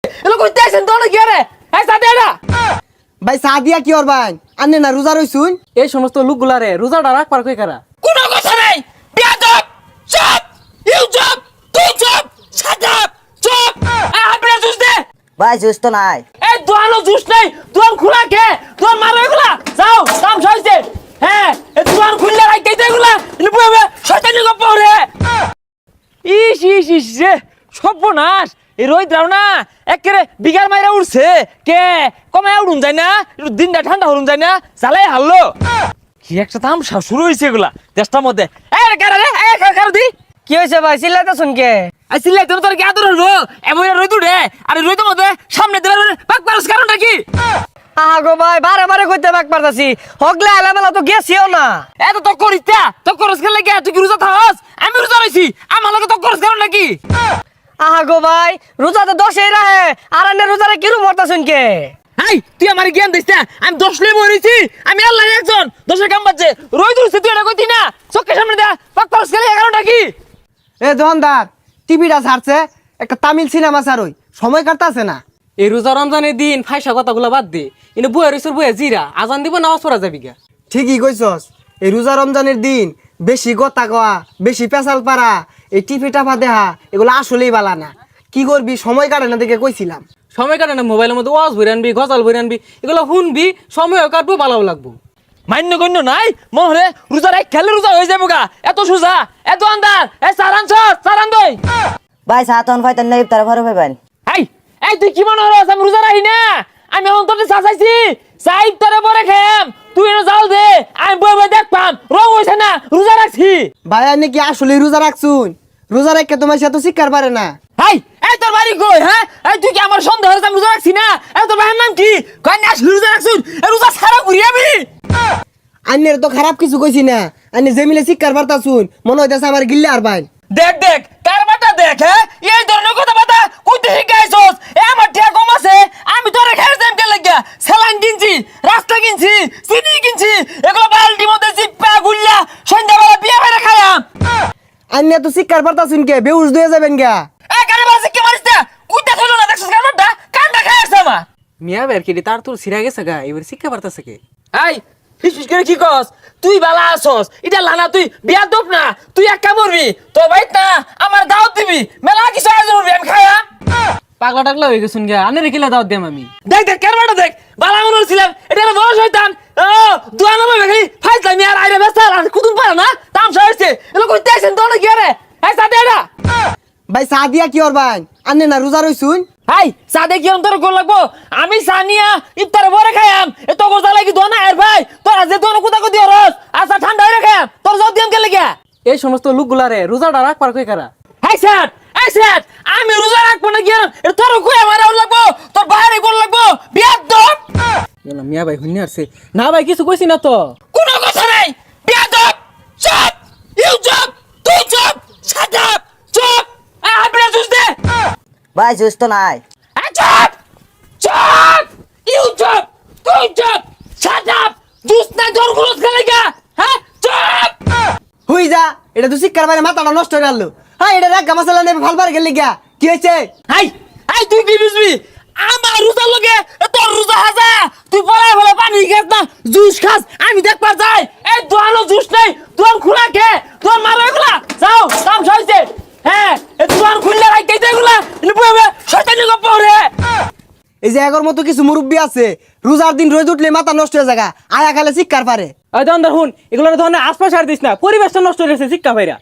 এলো কইতে আছেন তো না কি রে এই সাদেরা ভাই সাদিয়া কি ওর ভাই আন্নে না রোজা রইছুন এই সমস্ত লোকগুলারে রোজাটা রাখবার কই কারা কোনো কথা নাই বেয়াদব চুপ ইউ চুপ তুই চুপ শাট আপ চুপ এই আপনি জুস দে ভাই জুস তো নাই। এই দোয়ানো জুস নাই দোয়ান খোলা কে দোয়ান মারো এগুলা যাও কাম হইছে হ্যাঁ এই দোয়ান খুললে রাখতে দে এগুলা নিববে শয়তানি গপ্প রে ইস ইস ইস রে সর্বনাশ এই রোহিতরাও না একেবারে বিঘার মাইরা উঠছে কে কমে উড়ুন যায় না একটু দিনটা ঠান্ডা হরুন যায় না জ্বালাই হারলো কি একটা তামসা শুরু হয়েছে এগুলা দেশটার মধ্যে দি কি হয়েছে ভাই চিল্লাইতে শুনকে আসলে তোর কি আদর হলো এমন রোদ উঠে আর রোদের মধ্যে সামনে দেওয়ার পাক পারস কারণটা কি আগো ভাই বারে বারে কইতে বাক পারতাছি হগলে আলামেলা তো গেছিও না এত তো করিতা তো করস খেলে গে তুই কি রোজা থাকস আমি রোজা রইছি আমার লগে তো করস কারণ নাকি আগো ভাই রোজা তো 10 এই রাহে আর আনে রোজারে কিরু মরতা শুনকে হাই তুই আমার জ্ঞান দিস না আমি 10 লে মরেছি আমি আল্লাহ একজন 10 এর কাম বাজছে রোদ উঠছে তুই এটা কইতি না চোখের সামনে দা পাক পারস খেলে কারণটা কি এ দোকানদার টিভিটা ছাড়ছে একটা তামিল সিনেমা ছাড়ই সময় কাটতাছে না এই রোজা রমজানের দিন ফাইসা কথাগুলো বাদ দে ইনে বইয়া রইছর বইয়া জিরা আজান দিব নামাজ পড়া যাবি গা ঠিকই কইছস এই রোজা রমজানের দিন বেশি কথা কওয়া বেশি পেশাল পারা এই টিভি টাপা দেহা এগুলো আসলেই বালা না কি করবি সময় কাটে না দেখে কইছিলাম সময় কাটে না মোবাইলের মধ্যে ওয়াজ ভরে আনবি গজাল ভরে আনবি এগুলো শুনবি সময়ও কাটবো ভালো লাগবো মান্য গণ্য নাই মহরে রোজা রাখ খেলে রোজা হয়ে যাবো গা এত সোজা এত আন্দার এ সারান দই ভাই সাতন ফাইতেন না ইফতারে ভরে পাবেন। এই এই তুই কি মনে হরস আমি রোজা রাখি না আমি অন্তরে চাচাইছি সাইড তরে পরে খেম তুই এনে যাও দে আমি বই বই দেখ পাম রং হইছে না রোজা রাখছি ভাই আপনি কি আসলেই রোজা রাখছুন রোজা রেখে তোমার সাথে শিকার পারে না হাই এই তোর বাড়ি কই হ্যাঁ এই তুই কি আমার সন্দেহ হচ্ছে আমি রোজা রাখছি না এই তোর ভাইয়ের নাম কি কই না আসলে রোজা রাখছুন এই রোজা সারা ঘুরিয়ে আমি আন্নের তো খারাপ কিছু কইছি না আন্নে জেমিলে শিকার পারতাছুন মনে হইতাছে আমার গিল্লে আর ভাই দেখ দেখ কারবাটা দেখ হ্যাঁ এই ধরনের কথা বাতা কইতে শিখাইছস এ আমার টিয়া কম আছে আমি তোরে খেয়ে দেম কে লাগিয়া স্যালাইন কিনছি রাস্তা কিনছি চিনি কিনছি এগুলো বালতির মধ্যে চিপা গুল্লা সন্ধ্যাবেলা বিয়ে বেড়ে খায়াম আন্নে তো শিকার পারতাছুন কে বেউস দিয়ে যাবেন গা এ কারবাসে কি মারিস না কইতে কইলো না দেখছস কারবাটা কান্না খাইছে আমার মিয়া বের কি তার তোর সিরা গেছে গা এবার শিক্ষা পারতাছে কে এই হিসুস করে কি কস তুই বালা আসস এটা লানা তুই বিয়া দপ না তুই একা মরবি তো ভাই না আমার দাওয়াত দিবি মেলা কিছু আয়োজন করবি আমি খায়া পাগলা টাগলা হয়ে গেছুন গা আনে রেখিলা দাও দেম আমি দেখ দেখ কারবাটা দেখ বালা মনে ছিলাম এটা একটা বড় শয়তান ও দুয়া নামে বেখালি ফাইজলামি আর আইরে ব্যস্ত আর কুতুম পারে না তামসা হইছে এলো কইতে আছেন তো না কি রে এই সাথে এটা ভাই সাদিয়া কি ওর ভাই আন্নে না রোজা রইছুন হাই সাদে কি অন্তর কোন লাগবো আমি সানিয়া ইফতারে পরে খাইয়াম এ তো গোজা লাগি দোনা এর ভাই তোরা যে দোনো কুতা কুতি রস আচ্ছা ঠান্ডা হয়ে খাইয়াম তোর জব দিয়াম কে লাগিয়া এই সমস্ত লোকগুলারে রোজাটা রাখবার কই কারা হাই স্যার আমি রোজা রাখবো না গিয়া এটা তোর কই আমার লাগবো তোর বাইরে কোন লাগবো বিয়াদ দপ না মিয়া ভাই হুন্নি আসছে না ভাই কিছু কইছি না তো কোনো কথা নাই বিয়াদ দপ চুপ ইউ চুপ তুই চুপ শাট আপ চুপ আপনি জুস দে ভাই জুস তো নাই। চুপ ইউ চুপ তুই চুপ শাট আপ জুস না তোর গুলোস খেলে গা হ্যাঁ চুপ হই যা এটা তো শিকার পারে মাথাটা নষ্ট হয়ে গেল হ্যাঁ এটা রাগ গামাসালা নেবে ফালবার গেলে গা কি হয়েছে হাই তুই কি বুঝবি আমার রোজা লগে তোর রোজা হাজা তুই পড়ায় বলে পানি খাস না জুস খাস আমি দেখবার যাই এই দোয়ানো জুস নাই দোয়ান খোলা খে তোর মারো এগুলা যাও কাম হইছে হ্যাঁ এই দোয়ান খুললে রাখতে দে এগুলা নিববে শয়তানি গপ্প রে এই যে এগর মতো কিছু মুরব্বী আছে রোজার দিন রোজ উঠলে মাথা নষ্ট হয়ে যায় আয়া খালে শিকার পারে ওই দন্দর হুন এগুলোর ধরনের আশপাশ আর দিস না পরিবেশটা নষ্ট হয়ে গেছে শিক্ষা ভাইরা